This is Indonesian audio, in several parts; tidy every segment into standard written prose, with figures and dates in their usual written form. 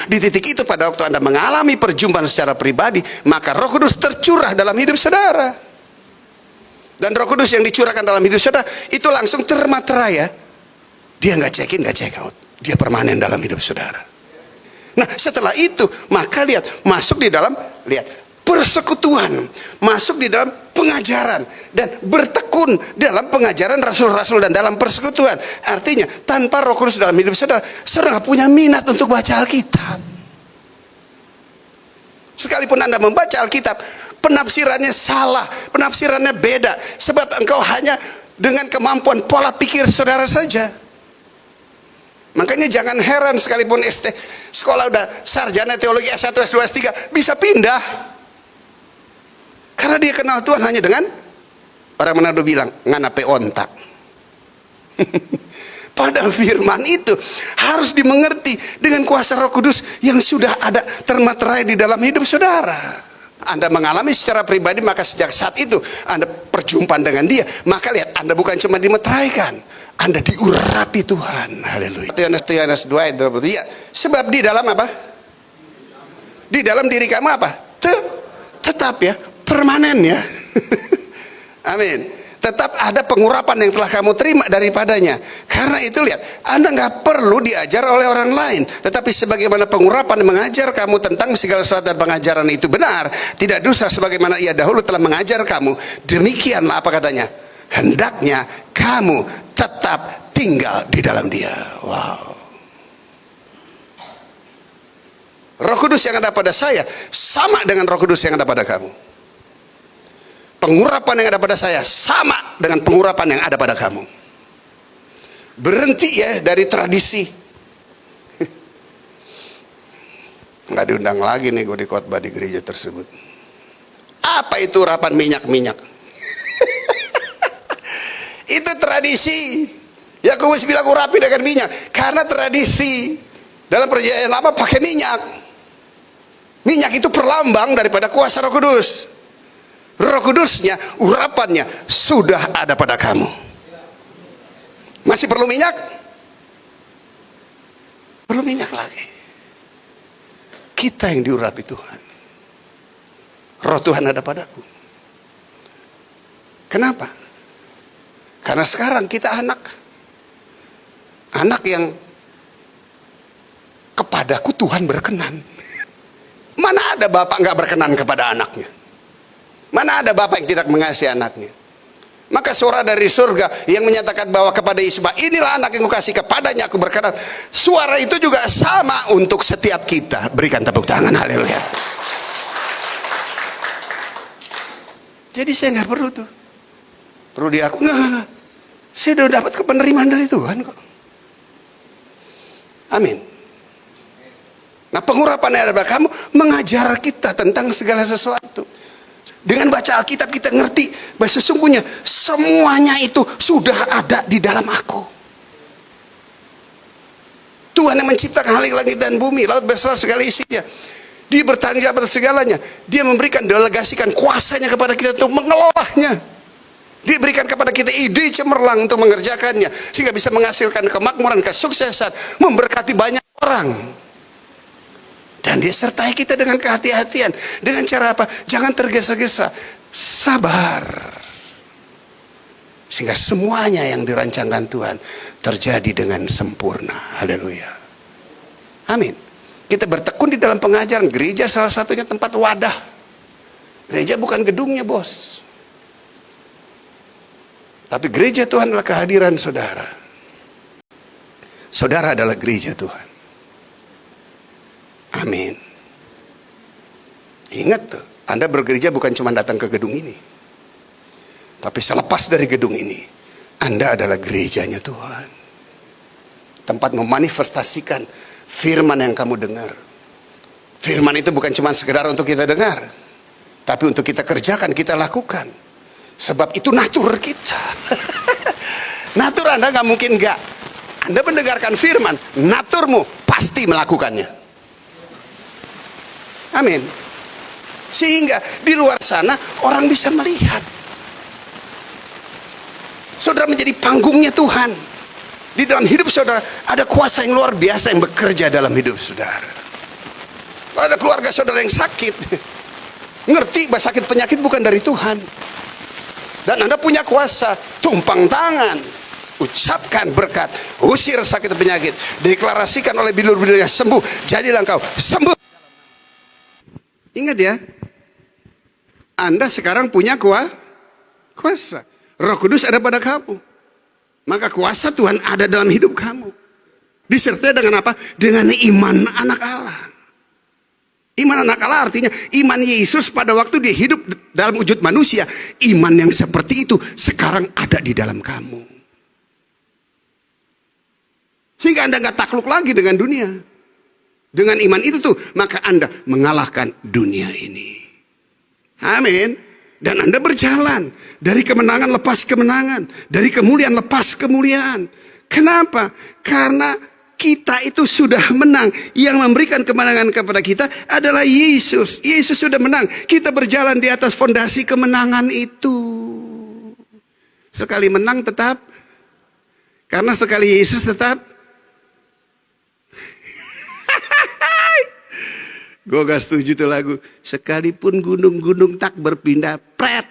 Di titik itu pada waktu Anda mengalami perjumpaan secara pribadi, maka Roh Kudus tercurah dalam hidup saudara. Dan Roh Kudus yang dicurahkan dalam hidup saudara itu langsung termaterai ya. Dia nggak check in, nggak check out. Dia permanen dalam hidup saudara. Nah setelah itu maka masuk di dalam persekutuan, masuk di dalam pengajaran, dan bertekun dalam pengajaran rasul-rasul dan dalam persekutuan. Artinya tanpa Roh Kudus dalam hidup saudara, saudara nggak punya minat untuk baca Alkitab. Sekalipun Anda membaca Alkitab, penafsirannya salah, penafsirannya beda, sebab engkau hanya dengan kemampuan pola pikir saudara saja. Makanya jangan heran sekalipun sekolah udah sarjana teologi S1, S2, S3 bisa pindah. Karena dia kenal Tuhan hanya dengan, orang Manado bilang, nganape ontak. Padahal firman itu harus dimengerti dengan kuasa Roh Kudus yang sudah ada termaterai di dalam hidup saudara. Anda mengalami secara pribadi, maka sejak saat itu Anda perjumpaan dengan dia, maka lihat, Anda bukan cuma dimeteraikan, Anda diurapi Tuhan. Haleluya. Yohanes 2 ayat 20. Ya, sebab di dalam apa? Di dalam diri kamu apa? Tetap ya, permanen ya. Amin. Tetap ada pengurapan yang telah kamu terima daripadanya. Karena itu lihat, Anda nggak perlu diajar oleh orang lain, tetapi sebagaimana pengurapan mengajar kamu tentang segala sesuatu dan pengajaran itu benar, tidak dosa sebagaimana ia dahulu telah mengajar kamu, demikianlah apa katanya? Hendaknya kamu tetap tinggal di dalam dia. Wow. Roh Kudus yang ada pada saya sama dengan Roh Kudus yang ada pada kamu. Pengurapan yang ada pada saya sama dengan pengurapan yang ada pada kamu. Berhenti ya dari tradisi. Nggak diundang lagi nih gue di khotbah di gereja tersebut. Apa itu urapan minyak-minyak? Itu tradisi. Yakobus bilang urapi dengan minyak karena tradisi. Dalam perjanjian lama pakai minyak. Minyak itu perlambang daripada kuasa Roh Kudus. Roh Kudusnya, urapannya sudah ada pada kamu. Masih perlu minyak? Perlu minyak lagi. Kita yang diurapi Tuhan. Roh Tuhan ada padaku. Kenapa? Karena sekarang kita anak yang kepadaku Tuhan berkenan. Mana ada bapak nggak berkenan kepada anaknya? Mana ada bapak yang tidak mengasihi anaknya? Maka suara dari surga yang menyatakan bahwa kepada Isma, inilah anak yang kukasih, kepadanya aku berkenan. Suara itu juga sama untuk setiap kita. Berikan tepuk tangan, haleluya. Jadi saya nggak perlu tuh, perlu diaku nggak. Saya udah dapat kepenerimaan dari Tuhan kok. Amin. Nah pengurapan yang ada pada kamu mengajar kita tentang segala sesuatu. Dengan baca Alkitab kita ngerti bahwa sesungguhnya semuanya itu sudah ada di dalam aku. Tuhan yang menciptakan langit dan bumi, laut besar segala isinya. Dia bertanggung jawab atas segalanya. Dia memberikan, delegasikan kuasanya kepada kita untuk mengelolanya. Dia berikan kepada kita ide cemerlang untuk mengerjakannya, sehingga bisa menghasilkan kemakmuran, kesuksesan, memberkati banyak orang. Dan dia sertai kita dengan kehati-hatian. Dengan cara apa? Jangan tergesa-gesa. Sabar. Sehingga semuanya yang dirancangkan Tuhan terjadi dengan sempurna. Haleluya. Amin. Kita bertekun di dalam pengajaran. Gereja salah satunya tempat wadah. Gereja bukan gedungnya, bos. Tapi gereja Tuhan adalah kehadiran saudara. Saudara adalah gereja Tuhan. Amin. Ingat tuh, Anda bergereja bukan cuma datang ke gedung ini. Tapi selepas dari gedung ini, Anda adalah gerejanya Tuhan. Tempat memanifestasikan firman yang kamu dengar. Firman itu bukan cuma sekedar untuk kita dengar, tapi untuk kita kerjakan, kita lakukan. Sebab itu natur kita. Natur Anda nggak mungkin nggak. Anda mendengarkan firman, naturmu pasti melakukannya. Amin. Sehingga di luar sana orang bisa melihat saudara menjadi panggungnya Tuhan. Di dalam hidup saudara ada kuasa yang luar biasa yang bekerja dalam hidup saudara. Kalau ada keluarga saudara yang sakit, ngerti bahwa sakit penyakit bukan dari Tuhan. Dan Anda punya kuasa, tumpang tangan, ucapkan berkat, usir sakit penyakit, deklarasikan oleh bilur-bilurnya sembuh, jadilah engkau sembuh. Ingat ya, Anda sekarang punya kuasa. Roh Kudus ada pada kamu. Maka kuasa Tuhan ada dalam hidup kamu. Disertai dengan apa? Dengan iman anak Allah. Iman anak Allah artinya iman Yesus pada waktu dia hidup dalam wujud manusia. Iman yang seperti itu sekarang ada di dalam kamu. Sehingga Anda gak takluk lagi dengan dunia. Dengan iman itu tuh, maka Anda mengalahkan dunia ini. Amin. Dan Anda berjalan dari kemenangan lepas kemenangan, dari kemuliaan lepas kemuliaan. Kenapa? Karena kita itu sudah menang. Yang memberikan kemenangan kepada kita adalah Yesus. Yesus sudah menang. Kita berjalan di atas fondasi kemenangan itu. Sekali menang tetap. Karena sekali Yesus tetap. Gue gak setuju tuh lagu. Sekalipun gunung-gunung tak berpindah, pret.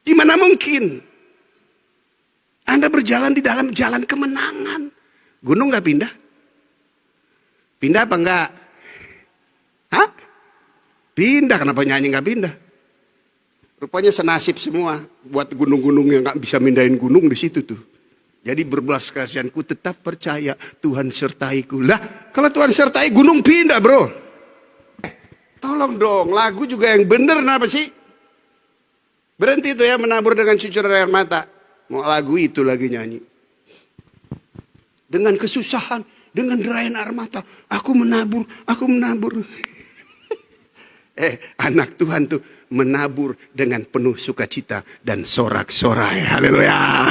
Gimana mungkin? Anda berjalan di dalam jalan kemenangan. Gunung gak pindah? Pindah apa enggak? Hah? Pindah, kenapa nyanyi gak pindah? Rupanya senasib semua. Buat gunung-gunung yang gak bisa mindahin gunung di situ tuh. Jadi berbelas kasihanku tetap percaya Tuhan sertaiku. Lah, kalau Tuhan sertai gunung pindah, bro. Tolong dong, lagu juga yang bener kenapa sih? Berhenti tuh ya menabur dengan cucuran air mata. Mau lagu itu lagi nyanyi. Dengan kesusahan, dengan derayan air mata, aku menabur, aku menabur. Anak Tuhan tuh menabur dengan penuh sukacita dan sorak-sorai. Haleluya.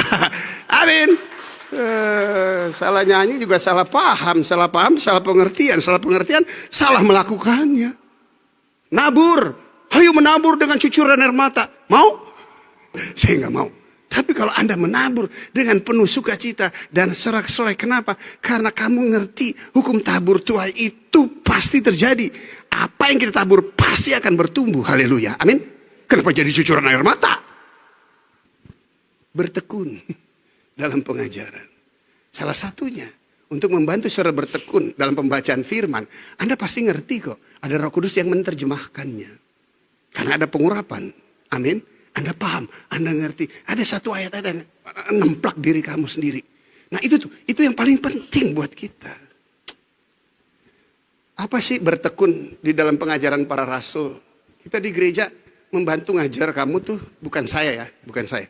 Amin. Salah nyanyi juga salah paham, salah pengertian, salah melakukannya. Nabur, ayo menabur dengan cucuran air mata. Mau? Saya nggak mau. Tapi kalau Anda menabur dengan penuh sukacita dan sorak-sorai, kenapa? Karena kamu ngerti hukum tabur tuai itu pasti terjadi. Apa yang kita tabur pasti akan bertumbuh. Haleluya. Amin. Kenapa jadi cucuran air mata? Bertekun dalam pengajaran. Salah satunya untuk membantu saudara bertekun dalam pembacaan firman. Anda pasti ngerti kok. Ada Roh Kudus yang menerjemahkannya. Karena ada pengurapan. Amin. Anda paham, Anda ngerti. Ada satu ayat-ayat yang nemplak diri kamu sendiri. Nah itu yang paling penting buat kita. Apa sih bertekun di dalam pengajaran para rasul? Kita di gereja membantu ngajar kamu tuh bukan saya ya, bukan saya.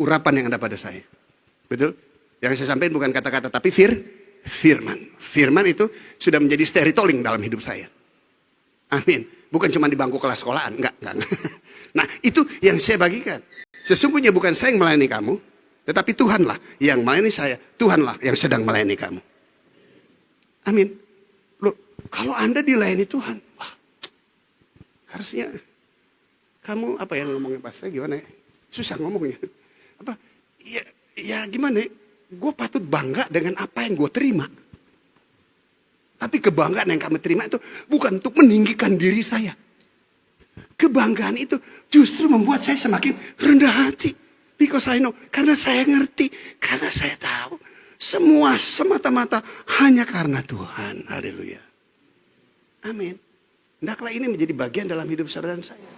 Urapan yang ada pada saya. Betul? Yang saya sampaikan bukan kata-kata tapi firman. Firman itu sudah menjadi storytelling dalam hidup saya. Amin. Bukan cuma di bangku kelas sekolahan, enggak. Nah, itu yang saya bagikan. Sesungguhnya bukan saya yang melayani kamu, tetapi Tuhanlah yang melayani saya. Tuhanlah yang sedang melayani kamu. Amin. Loh, kalau Anda dilayani Tuhan, wah, harusnya kamu apa yang ngomongnya pas saya gimana ya? Susah ngomongnya. Apa? Ya gimana ya? Gue patut bangga dengan apa yang gue terima. Tapi kebanggaan yang kami terima itu bukan untuk meninggikan diri saya. Kebanggaan itu justru membuat saya semakin rendah hati. Because I know. Karena saya ngerti. Karena saya tahu. Semua semata-mata hanya karena Tuhan. Haleluya. Amin. Hendaklah ini menjadi bagian dalam hidup saudara dan saya.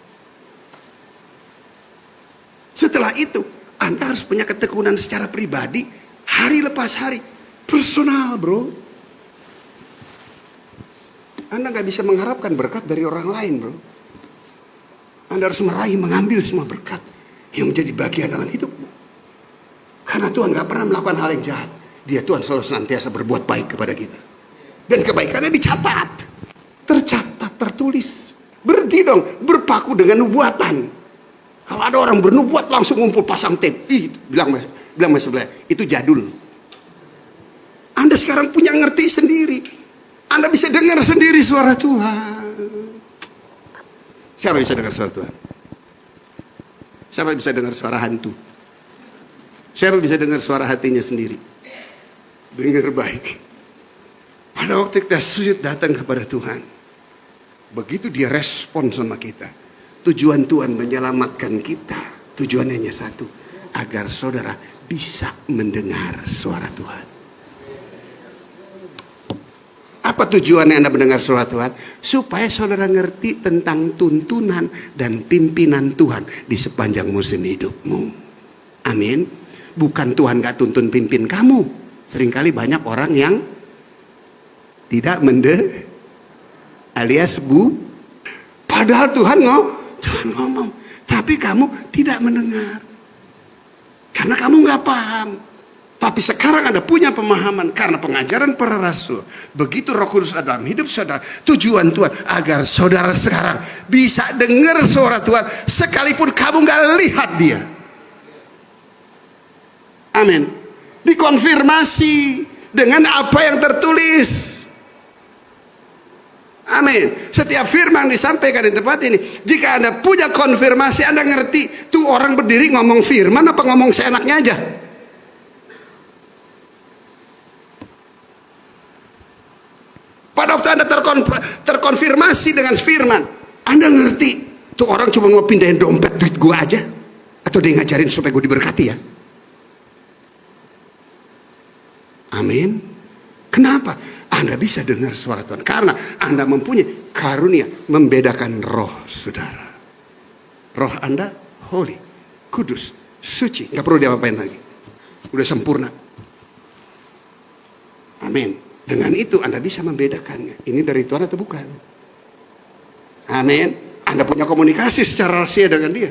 Setelah itu, Anda harus punya ketekunan secara pribadi. Hari lepas hari. Personal, bro. Anda gak bisa mengharapkan berkat dari orang lain, bro. Anda harus meraih, mengambil semua berkat yang menjadi bagian dalam hidupmu. Karena Tuhan gak pernah melakukan hal yang jahat. Dia Tuhan selalu senantiasa berbuat baik kepada kita. Dan kebaikannya dicatat. Tercatat, tertulis. Berhenti dong, berpaku dengan nubuatan. Kalau ada orang bernubuat langsung ngumpul pasang tape. Bilang mas sebelah, itu jadul. Anda sekarang punya ngerti sendiri. Anda bisa dengar sendiri suara Tuhan. Siapa bisa dengar suara Tuhan? Siapa bisa dengar suara hantu? Siapa bisa dengar suara hatinya sendiri? Dengar baik. Pada waktu kita sujud datang kepada Tuhan, begitu dia respon sama kita, tujuan Tuhan menyelamatkan kita. Tujuannya hanya satu, agar saudara bisa mendengar suara Tuhan. Apa tujuannya Anda mendengar suara Tuhan? Supaya saudara ngerti tentang tuntunan dan pimpinan Tuhan di sepanjang musim hidupmu. Amin. Bukan Tuhan gak tuntun pimpin kamu. Seringkali banyak orang yang tidak alias padahal Tuhan ngomong, tapi kamu tidak mendengar karena kamu nggak paham. Tapi sekarang Anda punya pemahaman karena pengajaran para rasul. Begitu Roh Kudus ada dalam hidup saudara, tujuan Tuhan agar saudara sekarang bisa dengar suara Tuhan sekalipun kamu nggak lihat dia. Amin. Dikonfirmasi dengan apa yang tertulis. Amin. Setiap firman disampaikan di tempat ini, jika Anda punya konfirmasi, Anda ngerti tuh orang berdiri ngomong firman apa ngomong seenaknya aja. Pada waktu Anda terkonfirmasi dengan firman, Anda ngerti tuh orang cuma mau pindahin dompet duit gua aja, atau dia ngajarin supaya gue diberkati ya. Amin. Kenapa? Anda bisa dengar suara Tuhan karena Anda mempunyai karunia membedakan roh saudara. Roh Anda holy, kudus, suci, nggak perlu diapa-apain lagi, udah sempurna. Amin. Dengan itu Anda bisa membedakannya, ini dari Tuhan atau bukan. Amin. Anda punya komunikasi secara rahasia dengan dia.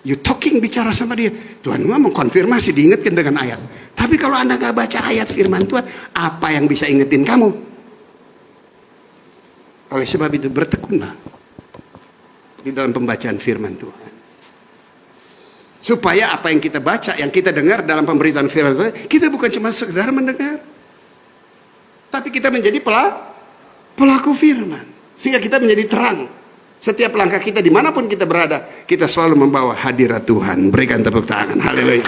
You talking, bicara sama dia. Tuhan ngomong, konfirmasi, diingatkan dengan ayat. Tapi kalau Anda nggak baca ayat firman Tuhan, apa yang bisa ingetin kamu? Oleh sebab itu bertekunlah di dalam pembacaan firman Tuhan. Supaya apa yang kita baca, yang kita dengar dalam pemberitaan firman Tuhan, kita bukan cuma sekedar mendengar, tapi kita menjadi pelaku firman. Sehingga kita menjadi terang. Setiap langkah kita dimanapun kita berada, kita selalu membawa hadirat Tuhan. Berikan tepuk tangan. Haleluya.